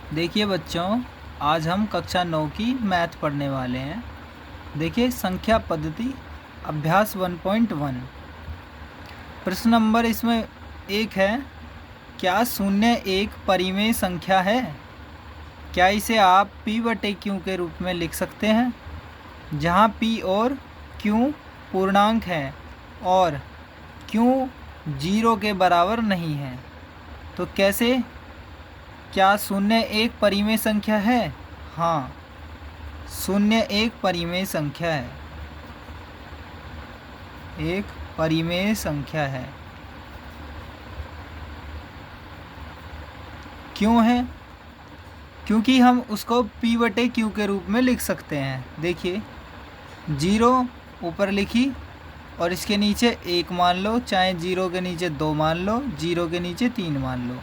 देखिए बच्चों, आज हम कक्षा 9 की मैथ पढ़ने वाले हैं। देखिए संख्या पद्धति अभ्यास 1.1। प्रश्न नंबर इसमें 1 है, क्या शून्य एक परिमेय संख्या है? क्या इसे आप p/q के रूप में लिख सकते हैं, जहां p और q पूर्णांक है और q 0 के बराबर नहीं है? तो कैसे? क्या शून्य एक परिमेय संख्या है? हाँ, शून्य एक परिमेय संख्या है, एक परिमेय संख्या है। क्यों है? क्योंकि हम उसको p/q के रूप में लिख सकते हैं। देखिए 0 ऊपर लिखी और इसके नीचे 1 मान लो, चाहे 0 के नीचे 2 मान लो, 0 के नीचे 3 मान लो।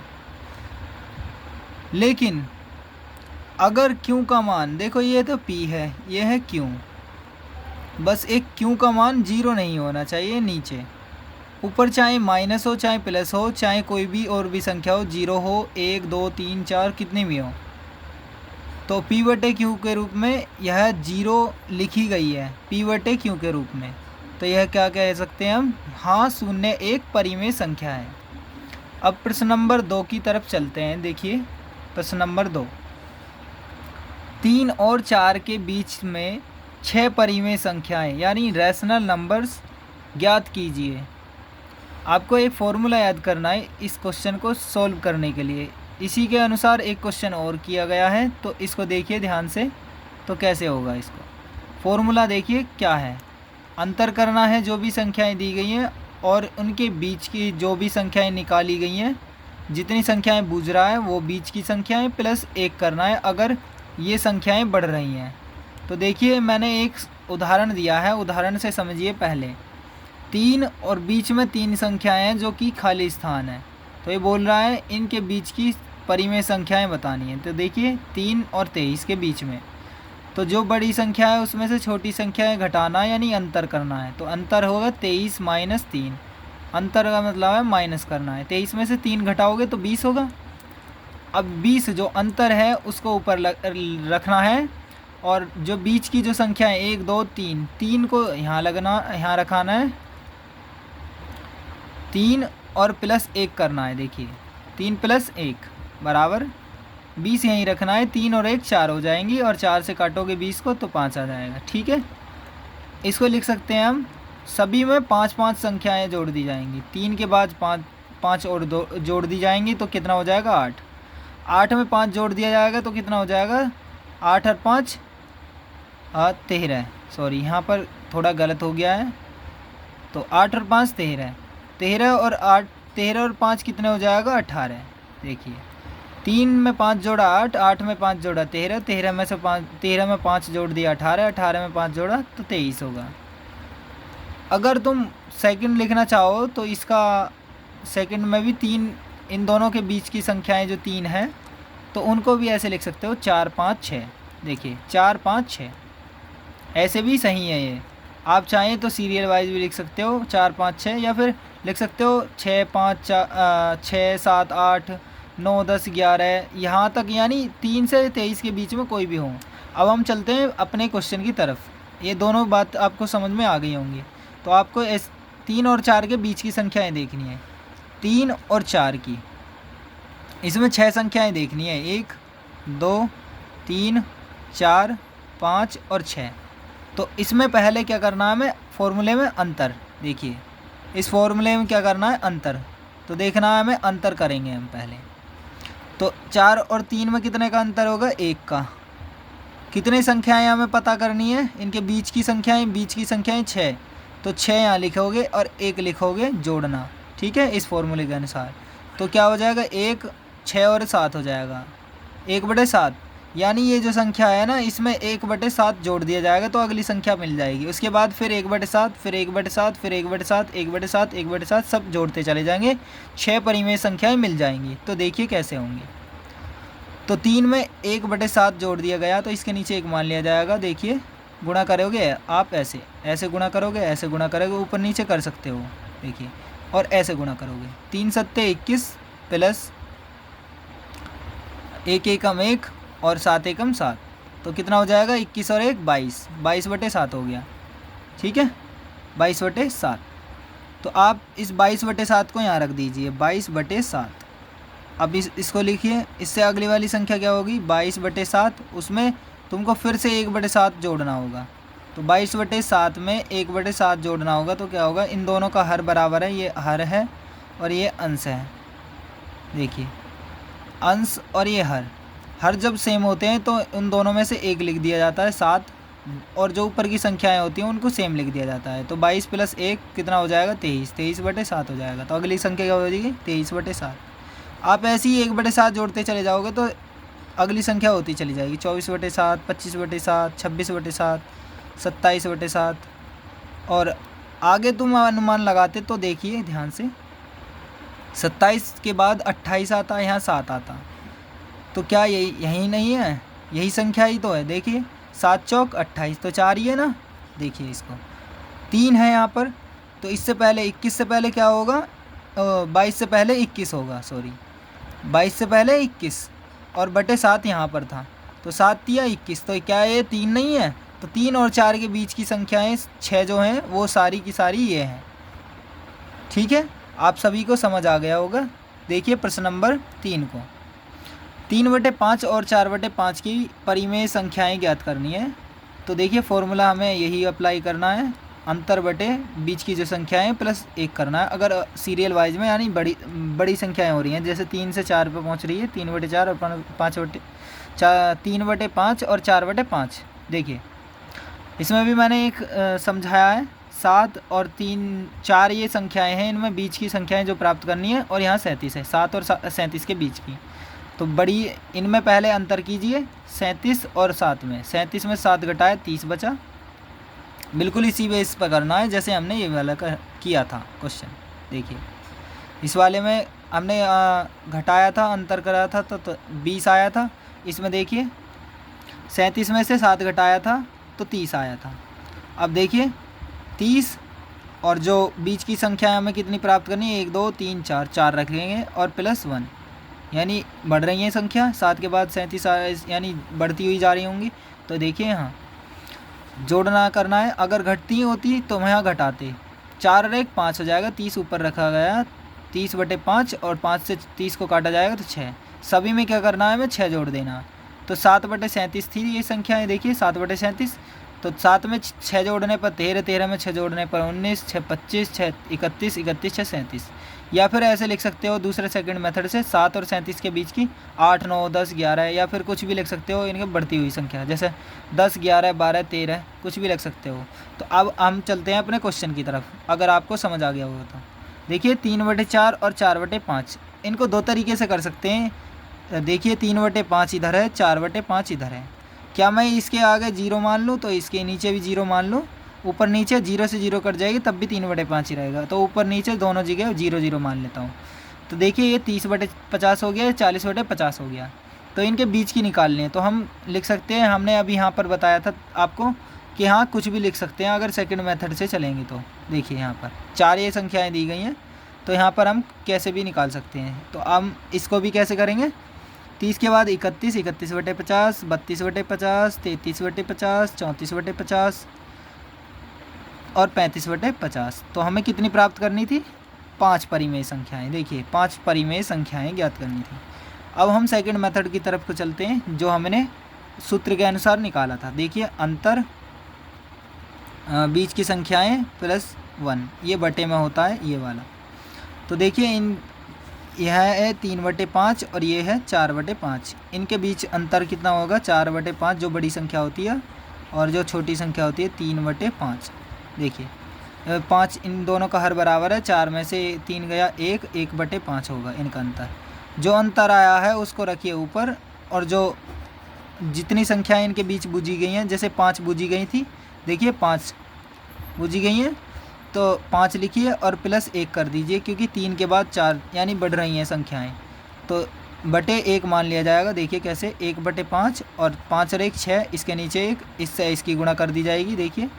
लेकिन अगर q का मान, देखो ये तो p है, ये है q, बस एक q का मान 0 नहीं होना चाहिए नीचे। ऊपर चाहे माइनस हो, चाहे प्लस हो, चाहे कोई भी और भी संख्या हो, 0 हो, 1 2 3 4 कितनी भी हो, तो p/q के रूप में यह 0 लिखी गई है, p/q के रूप में। तो यह क्या कह सकते हैं हम? हाँ, शून्य एक परिमेय संख्या है। अब प्रश्न नंबर 2 की तरफ चलते हैं। देखिए प्रश्न नंबर 2, 3 और 4 के बीच में 6 परिमेय संख्याएं यानी रैशनल नंबर्स ज्ञात कीजिए। आपको एक फॉर्मूला याद करना है इस क्वेश्चन को सॉल्व करने के लिए। इसी के अनुसार एक क्वेश्चन और किया गया है, तो इसको देखिए ध्यान से। तो कैसे होगा इसको? फॉर्मूला देखिए क्या है। अंतर करना है जो भी संख्याएं दी गई हैं और उनके बीच की जो भी संख्याएं निकाली गई हैं, जितनी संख्याएं बूझ रहा है वो बीच की संख्याएं प्लस 1 करना है अगर ये संख्याएं बढ़ रही हैं। तो देखिए मैंने एक उदाहरण दिया है, उदाहरण से समझिए पहले। 3 और बीच में 3 संख्याएं हैं जो कि खाली स्थान है, तो ये बोल रहा है इनके बीच की परिमेय संख्याएं बतानी है। तो देखिए 3 और 23 के बीच में, तो जो बड़ी संख्या है उसमें से छोटी संख्याएं घटाना यानी अंतर करना है। तो अंतर होगा 23 माइनस 3, अंतर का मतलब है माइनस करना है। 23 में से 3 घटाओगे तो 20 होगा। अब 20 जो अंतर है उसको ऊपर रखना है और जो बीच की जो संख्या है 1 2 3, 3 को यहाँ लगना, यहाँ रखाना है, 3 और प्लस 1 करना है। देखिए 3 प्लस 1 बराबर 20 यहीं रखना है। 3 और 1 4 हो जाएंगी और 4 से काटोगे 20 को तो 5 आ जाएगा। ठीक है, इसको लिख सकते हैं हम, सभी में 5 5 संख्याएं जोड़ दी जाएंगी। 3 के बाद 5 5 और 2 जोड़ दी जाएंगी तो कितना हो जाएगा? 8। 8 में 5 जोड़ दिया जाएगा तो कितना हो जाएगा? 8 और 5 13। सॉरी यहाँ पर थोड़ा गलत हो गया है। तो 8 और 5 13, 13 और 8, 13 और 5 कितने हो जाएगा? 18। देखिए 3 में 5 जोड़ा 8, 8 में 5 जोड़ा 13, 13 में से 5, 13 में 5 जोड़ दिया 18, 18 में 5 जोड़ा तो 23 होगा। अगर तुम सेकंड लिखना चाहो तो इसका सेकंड में भी 3, इन दोनों के बीच की संख्याएं जो 3 हैं तो उनको भी ऐसे लिख सकते हो, 4 5 6। देखिए 4 5 6 ऐसे भी सही है ये। आप चाहें तो सीरियल वाइज भी लिख सकते हो 4 5 6, या फिर लिख सकते हो 6 5 6 7 8 9 10 11 यहाँ तक, यानी 3 से 23 के बीच में कोई भी हो। अब हम चलते हैं अपने क्वेश्चन की तरफ। ये दोनों बात आपको समझ में आ गई होंगी। तो आपको 3 और 4 के बीच की संख्याएं देखनी है, 3 और 4 की। इसमें 6 संख्याएं देखनी है, 1 2 3 4 5 और 6। तो इसमें पहले क्या करना है हमें? फॉर्मूले में अंतर। देखिए इस फॉर्मूले में क्या करना है? अंतर। तो देखना है हमें, अंतर करेंगे हम पहले। तो 4 और 3 में कितने का अंतर होगा? 1 का। कितनी संख्याएं हमें पता करनी है? इनके बीच की संख्याएं, बीच की संख्याएं 6, तो 6 यहाँ लिखोगे और 1 लिखोगे जोड़ना। ठीक है, इस फॉर्मूले के अनुसार। तो क्या हो जाएगा? 1 6 और 7 हो जाएगा, 1/7। यानी ये जो संख्या है ना, इसमें 1/7 जोड़ दिया जाएगा तो अगली संख्या मिल जाएगी। उसके बाद फिर 1/7, फिर 1/7, फिर 1/7, 1/7, 1/7 सब जोड़ते चले जाएंगे, 6 परिमेय संख्याएं मिल जाएंगी। तो देखिए कैसे होंगी। तो 3 में 1/7 जोड़ दिया गया तो इसके नीचे 1 मान लिया जाएगा। देखिए गुणा करोगे आप, ऐसे ऐसे गुणा करोगे, ऐसे गुणा करोगे, ऊपर नीचे कर सकते हो। देखिए और ऐसे गुणा करोगे, 3 सत्ते 21 प्लस एक एकम 1 और 7 एकम 7, तो कितना हो जाएगा 21 और 1 22, 22/7 हो गया। ठीक है, 22/7। तो आप इस 22/7 को यहाँ रख दीजिए, 22/7। अब इसको लिखिए, इससे अगली वाली संख्या क्या होगी 22/7, उसमें तुमको फिर से 1/7 जोड़ना होगा। तो 22/7 में 1/7 जोड़ना होगा, तो क्या होगा, इन दोनों का हर बराबर है, ये हर है और ये अंश है। देखिए अंश और ये हर जब सेम होते हैं तो उन दोनों में से एक लिख दिया जाता है 7, और जो ऊपर की संख्याएं होती हैं उनको सेम लिख दिया जाता है। तो 22 + 1 कितना हो जाएगा 23, 23/7 हो जाएगा। तो अगली संख्या क्या हो जाएगी 23/7। आप ऐसे ही 1/7 जोड़ते चले जाओगे तो अगली संख्या होती चली जाएगी 24/7, 25/7, 26/7, 27/7, और आगे तुम अनुमान लगाते तो देखिए ध्यान से, 27 के बाद 28 आता, यहाँ 7 आता, तो क्या यही नहीं है, यही संख्या ही तो है। देखिए 7 चौक 28, तो 4 ही है ना। देखिए इसको 3 है यहाँ पर, तो इससे पहले 21 से पहले क्या होगा, 22 से पहले 21 होगा, सॉरी 22 से पहले 21 और बटे 7 यहाँ पर था, तो 7 या 21, तो क्या ये 3 नहीं है। तो 3 और 4 के बीच की संख्याएं 6 जो हैं वो सारी की सारी ये हैं। ठीक है, आप सभी को समझ आ गया होगा। देखिए प्रश्न नंबर 3 को, 3/5 और 4/5 की परिमेय संख्याएं ज्ञात करनी है। तो देखिए फॉर्मूला हमें यही अप्लाई करना है, अंतर बटे बीच की जो संख्याएं प्लस 1 करना है। अगर सीरियल वाइज में यानी बड़ी संख्याएं हो रही हैं, जैसे 3 से 4 पे पहुंच रही है, 3/4 और 3/5 और 4/5। देखिए इसमें भी मैंने एक समझाया है, 7 और 3 4 ये संख्याएं हैं, इनमें बीच की संख्याएं जो प्राप्त करनी है, और यहाँ 37 है, 7 और 37 के बीच की। तो बड़ी इनमें पहले अंतर कीजिए 37 और 7 में, 37 में 7 घटाए 30 बचा। बिल्कुल इसी बेस पर करना है जैसे हमने ये वाला किया था क्वेश्चन। देखिए इस वाले में हमने घटाया था, अंतर करा था, तो 20 आया था। इसमें देखिए 37 में से 7 घटाया था तो 30 आया था। अब देखिए 30 और जो बीच की संख्या हमें कितनी प्राप्त करनी है, 1 2 3 4, 4 रखेंगे और +1, यानी बढ़ रही है संख्या, 7 के बाद 37 यानी बढ़ती हुई जा रही होंगी। तो देखिए यहाँ जोड़ना करना है, अगर घटती होती तो हम यहाँ घटाते, 4 और 1 5 हो जाएगा, 30 ऊपर रखा गया, 30/5 और 5 से 30 को काटा जाएगा तो 6। सभी में क्या करना है, हमें 6 जोड़ देना। तो 7/37 थी ये संख्याएँ, देखिए 7/37, तो 7 में 6 जोड़ने पर 13, 13 में 6 जोड़ने पर 19, 6 25, 6 31, 31 6 37। या फिर ऐसे लिख सकते हो दूसरे सेकंड मेथड से, 7 और 37 के बीच की 8 9 10 11, या फिर कुछ भी लिख सकते हो इनके बढ़ती हुई संख्या, जैसे 10 11 12 13 कुछ भी लिख सकते हो। तो अब हम चलते हैं अपने क्वेश्चन की तरफ, अगर आपको समझ आ गया होगा तो। देखिए 3/4 और 4/5 इनको दो तरीके से कर सकते हैं। देखिए 3/5 इधर है, 4/5 इधर है। क्या मैं इसके आगे 0 मान लूँ तो इसके नीचे भी 0 मान लूँ, ऊपर नीचे 0 से 0 कट जाएगी तब भी 3/5 ही रहेगा, तो ऊपर नीचे दोनों जगह 0 0 मान लेता हूँ। तो देखिए ये 30/50 हो गया, 40/50 हो गया। तो इनके बीच की निकालनी है, तो हम लिख सकते हैं, हमने अभी यहाँ पर बताया था आपको कि हाँ कुछ भी लिख सकते हैं अगर सेकंड मेथड से चलेंगे तो। देखिए यहाँ पर 4 ये संख्याएँ दी गई हैं, तो यहाँ पर हम कैसे भी निकाल सकते हैं। तो हम इसको भी कैसे करेंगे, 30 के बाद 31, 31/50, 32/50, 33/50, 34/50 और 35/50। तो हमें कितनी प्राप्त करनी थी, 5 परिमेय संख्याएं। देखिए 5 परिमेय संख्याएं ज्ञात करनी थी। अब हम सेकंड मेथड की तरफ को चलते हैं, जो हमने सूत्र के अनुसार निकाला था। देखिए अंतर बीच की संख्याएं +1, ये बटे में होता है ये वाला। तो देखिए यह है 3/5 और ये है 4/5, इनके बीच अंतर कितना होगा 4/5 जो बड़ी संख्या होती है, और जो छोटी संख्या होती है 3/5। देखिए 5 इन दोनों का हर बराबर है, 4 में से 3 गया 1, 1/5 होगा इनका अंतर। जो अंतर आया है उसको रखिए ऊपर, और जो जितनी संख्याएं इनके बीच बूझी गई हैं, जैसे 5 बूझी गई थी, देखिए 5 बूझी गई हैं, तो 5 लिखिए और +1 कर दीजिए, क्योंकि 3 के बाद 4 यानी बढ़ रही हैं संख्याएं, तो बटे 1 मान लिया जाएगा। देखिए कैसे, 1/5 और 5 और 1 6, इसके नीचे 1, इससे इसकी गुणा कर दी जाएगी, देखिए,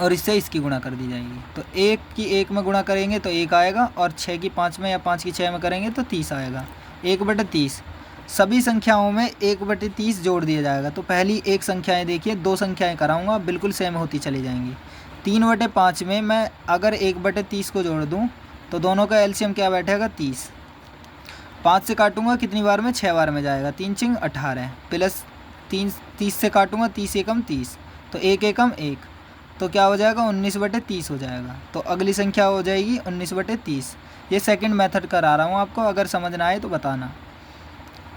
और इससे इसकी गुणा कर दी जाएगी। तो 1 की 1 में गुणा करेंगे तो 1 आएगा, और 6 की 5 में या 5 की 6 में करेंगे तो 30 आएगा, 1/30। सभी संख्याओं में 1/30 जोड़ दिया जाएगा। तो पहली एक संख्याएं देखिए, 2 संख्याएं कराऊंगा, बिल्कुल सेम होती चली जाएंगी। 3/5 में मैं अगर 1/30 को जोड़ दूं तो दोनों का एलसीएम क्या बैठेगा, 30। 5 से काटूंगा कितनी बार में, 6 बार में जाएगा, 3 चिंग 18 प्लस 30 से काटूंगा, 30 एकम 30, तो 1 एकम 1, तो क्या हो जाएगा, 19/30 हो जाएगा। तो अगली संख्या हो जाएगी 19/30। ये सेकंड मेथड करा रहा हूँ आपको, अगर समझ ना आए तो बताना।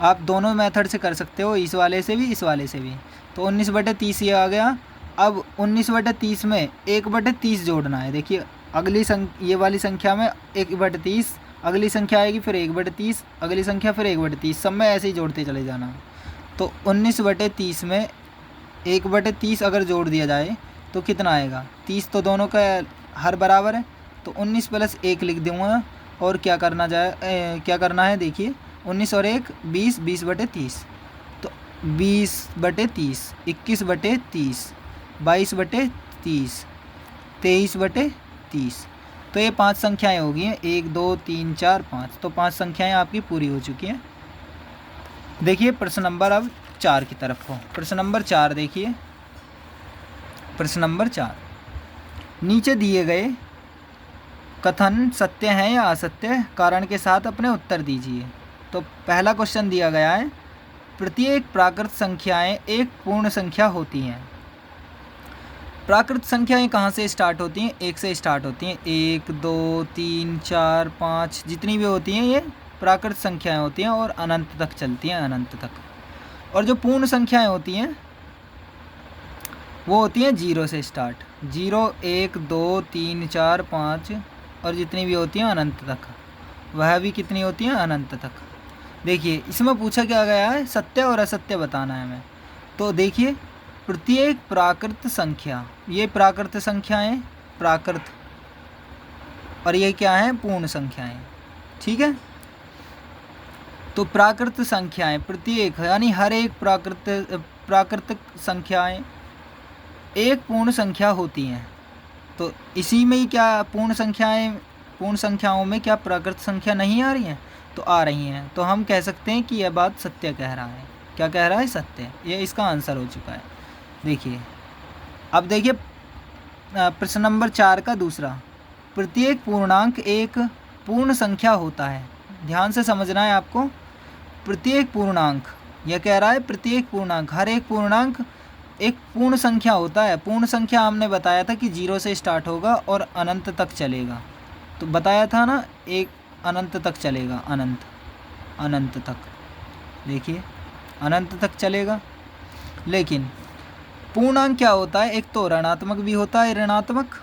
आप दोनों मेथड से कर सकते हो, इस वाले से भी इस वाले से भी। तो 19/30 ये आ गया। अब 19/30 में 1/30 जोड़ना है। देखिए अगली ये वाली संख्या में 1/30, अगली संख्या आएगी फिर 1/30, अगली संख्या फिर 1/30, सब में ऐसे ही जोड़ते चले जाना। तो 19/30 में 1/30 अगर जोड़ दिया जाए तो कितना आएगा, 30 तो दोनों का हर बराबर है, तो 19 + 1 लिख दूँगा। और क्या करना है, देखिए 19 और 1 20, 20/30, तो 20/30, 21/30, 22/30, 23/30। तो ये 5 संख्याएं होगी हैं, 1 2 3 4 5। तो 5 संख्याएं आपकी पूरी हो चुकी हैं। देखिए प्रश्न नंबर अब 4 की तरफ हो। प्रश्न नंबर 4 देखिए, प्रश्न नंबर 4, नीचे दिए गए कथन सत्य हैं या असत्य, कारण के साथ अपने उत्तर दीजिए। तो पहला क्वेश्चन दिया गया है, प्रत्येक प्राकृत संख्याएं एक पूर्ण संख्या होती हैं। प्राकृत संख्याएं कहाँ से स्टार्ट होती हैं, 1 से स्टार्ट होती हैं। 1 2 3 4 5 जितनी भी होती हैं ये प्राकृत संख्याएं होती हैं और अनंत तक चलती हैं, अनंत तक। और जो पूर्ण संख्याएं होती हैं वो होती हैं 0 से स्टार्ट, 0 1 2 3 4 5, और जितनी भी होती हैं अनंत तक, वह भी कितनी होती हैं, अनंत तक। देखिए इसमें पूछा क्या गया है, सत्य और असत्य बताना है हमें। तो देखिए प्रत्येक प्राकृत संख्या, ये प्राकृत संख्याएं, प्राकृत, और ये क्या है, पूर्ण संख्याएं, ठीक है। तो प्राकृत संख्याएं प्रत्येक यानी हर एक प्राकृतिक संख्याएं एक पूर्ण संख्या होती हैं। तो इसी में ही क्या पूर्ण संख्याओं में क्या प्राकृत संख्या नहीं आ रही हैं, तो आ रही हैं। तो हम कह सकते हैं कि यह बात सत्य कह रहा है। क्या कह रहा है, सत्य। ये इसका आंसर हो चुका है। देखिए अब देखिए प्रश्न नंबर 4 का दूसरा, प्रत्येक पूर्णांक एक पूर्ण संख्या होता है। ध्यान से समझना है आपको। प्रत्येक पूर्णांक, यह कह रहा है प्रत्येक पूर्णांक, हर एक पूर्णांक एक पूर्ण संख्या होता है। पूर्ण संख्या हमने बताया था कि 0 से स्टार्ट होगा और अनंत तक चलेगा। तो बताया था ना, एक अनंत तक चलेगा, अनंत तक। देखिए अनंत तक चलेगा। लेकिन पूर्णांक क्या होता है, एक तो ऋणात्मक भी होता है, ऋणात्मक,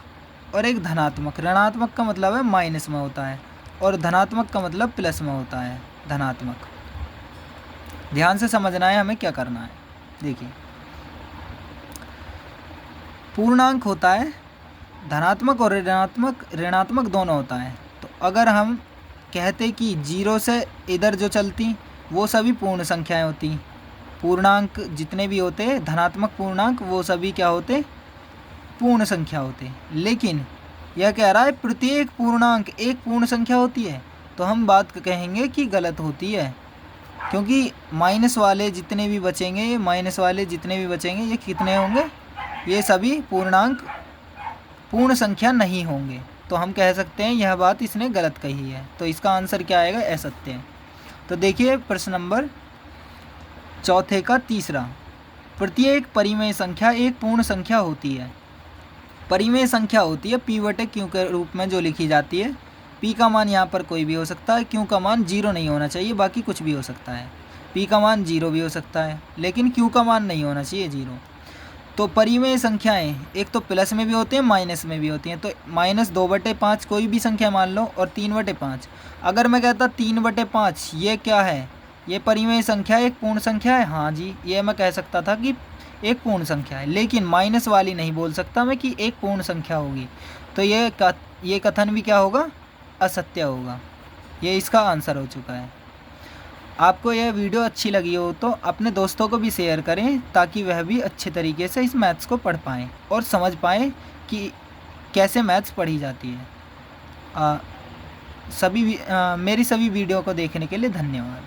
और एक धनात्मक। ऋणात्मक का मतलब है माइनस में होता है, और धनात्मक का मतलब प्लस में होता है, धनात्मक। ध्यान से समझना है हमें क्या करना है। देखिए पूर्णांक होता है धनात्मक और ऋणात्मक दोनों होता है। तो अगर हम कहते कि 0 से इधर जो चलती वो सभी पूर्ण संख्याएं होती, पूर्णांक जितने भी होते धनात्मक पूर्णांक वो सभी क्या होते, पूर्ण संख्या होते। लेकिन यह कह रहा है प्रत्येक पूर्णांक एक पूर्ण संख्या होती है, तो हम बात कहेंगे कि गलत होती है, क्योंकि माइनस वाले जितने भी बचेंगे ये कितने होंगे, ये सभी पूर्णांक पूर्ण संख्या नहीं होंगे। तो हम कह सकते हैं यह बात इसने गलत कही है। तो इसका आंसर क्या आएगा, असत्य है। तो देखिए प्रश्न नंबर 4 का तीसरा, प्रत्येक परिमेय संख्या एक पूर्ण संख्या होती है। परिमेय संख्या होती है p/q के रूप में जो लिखी जाती है। p का मान यहाँ पर कोई भी हो सकता है, q का मान 0 नहीं होना चाहिए, बाकी कुछ भी हो सकता है। p का मान 0 भी हो सकता है, लेकिन q का मान नहीं होना चाहिए 0। तो परिमेय संख्याएं एक तो प्लस में भी होती हैं, माइनस में भी होती हैं। तो -2/5 कोई भी संख्या मान लो, और 3/5। अगर मैं कहता 3/5 ये क्या है, ये परिमेय संख्या एक पूर्ण संख्या है, हाँ जी, ये मैं कह सकता था कि एक पूर्ण संख्या है। लेकिन माइनस वाली नहीं बोल सकता मैं कि एक पूर्ण संख्या होगी। तो ये कथन भी क्या होगा, असत्य होगा। ये इसका आंसर हो चुका है। आपको यह वीडियो अच्छी लगी हो तो अपने दोस्तों को भी शेयर करें, ताकि वह भी अच्छे तरीके से इस मैथ्स को पढ़ पाएँ और समझ पाएँ कि कैसे मैथ्स पढ़ी जाती है। मेरी सभी वीडियो को देखने के लिए धन्यवाद।